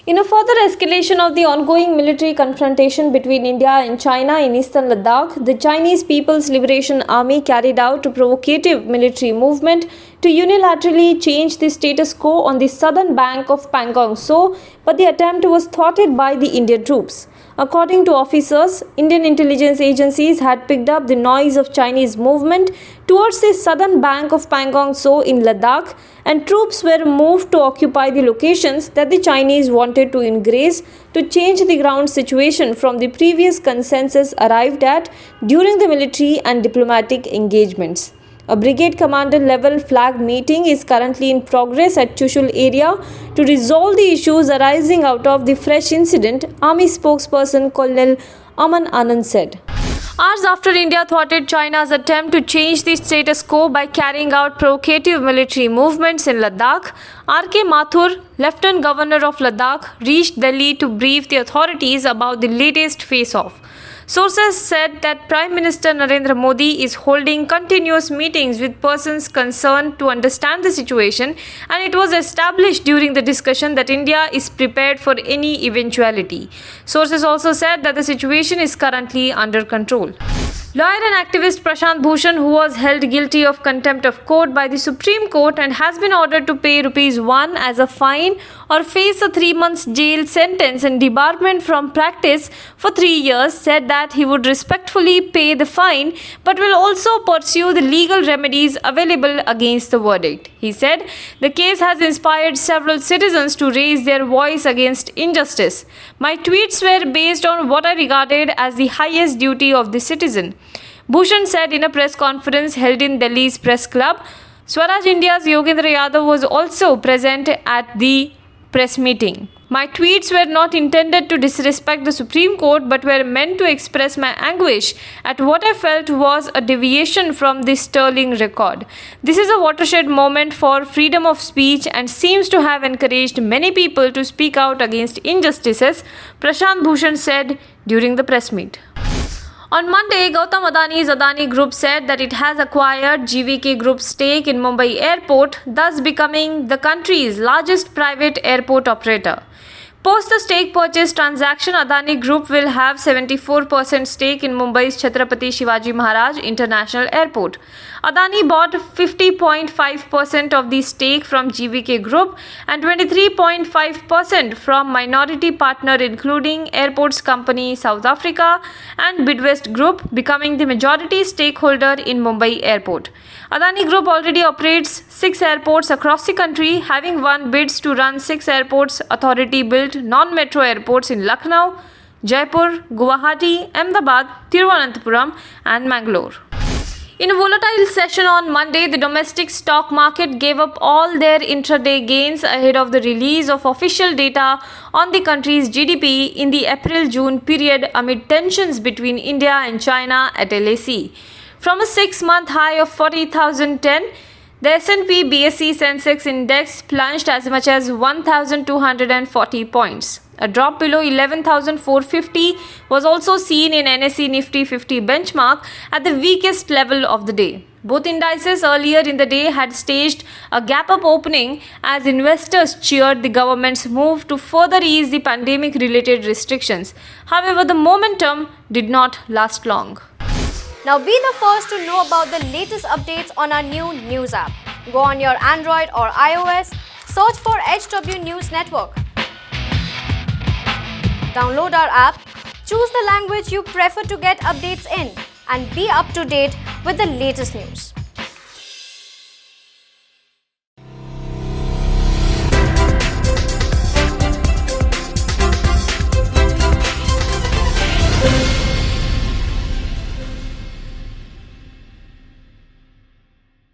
In a further escalation of the ongoing military confrontation between India and China in eastern Ladakh, the Chinese People's Liberation Army carried out a provocative military movement to unilaterally change the status quo on the southern bank of Pangong Tso, but the attempt was thwarted by the Indian troops. According to officers, Indian intelligence agencies had picked up the noise of Chinese movement towards the southern bank of Pangong Tso in Ladakh, and troops were moved to occupy the locations that the Chinese wanted to ingress to change the ground situation from the previous consensus arrived at during the military and diplomatic engagements. A brigade commander level flag meeting is currently in progress at Chushul area to resolve the issues arising out of the fresh incident, Army spokesperson Colonel Aman Anand said. Hours after India thwarted China's attempt to change the status quo by carrying out provocative military movements in Ladakh, R.K. Mathur, Lieutenant Governor of Ladakh, reached Delhi to brief the authorities about the latest face-off. Sources said that Prime Minister Narendra Modi is holding continuous meetings with persons concerned to understand the situation, and it was established during the discussion that India is prepared for any eventuality. Sources also said that the situation is currently under control. Lawyer and activist Prashant Bhushan, who was held guilty of contempt of court by the Supreme Court and has been ordered to pay ₹1 as a fine or face a 3 months jail sentence and debarment from practice for 3 years, said that he would respectfully pay the fine but will also pursue the legal remedies available against the verdict. He said the case has inspired several citizens to raise their voice against injustice. My tweets were based on what I regarded as the highest duty of the citizen, Bhushan said in a press conference held in Delhi's Press Club. Swaraj India's Yogendra Yadav was also present at the press meeting. My tweets were not intended to disrespect the Supreme Court but were meant to express my anguish at what I felt was a deviation from this sterling record. This is a watershed moment for freedom of speech and seems to have encouraged many people to speak out against injustices, Prashant Bhushan said during the press meet. On Monday, Gautam Adani's Adani Group said that it has acquired GVK Group's stake in Mumbai Airport, thus becoming the country's largest private airport operator. Post the stake purchase transaction, Adani Group will have 74% stake in Mumbai's Chhatrapati Shivaji Maharaj International Airport. Adani bought 50.5% of the stake from GVK Group and 23.5% from minority partner including Airports Company South Africa and Bidwest Group, becoming the majority stakeholder in Mumbai Airport. Adani Group already operates 6 airports across the country, having won bids to run 6 airports authority-built non-metro airports in Lucknow, Jaipur, Guwahati, Ahmedabad, Thiruvananthapuram and Mangalore. In a volatile session on Monday, the domestic stock market gave up all their intraday gains ahead of the release of official data on the country's GDP in the April-June period amid tensions between India and China at LAC. From a 6-month high of 40,010, the S&P BSE Sensex index plunged as much as 1,240 points. A drop below 11,450 was also seen in NSE Nifty 50 benchmark at the weakest level of the day. Both indices earlier in the day had staged a gap-up opening as investors cheered the government's move to further ease the pandemic-related restrictions. However, the momentum did not last long. Now be the first to know about the latest updates on our new news app. Go on your Android or iOS, search for HW News Network. Download our app, choose the language you prefer to get updates in, and be up to date with the latest news.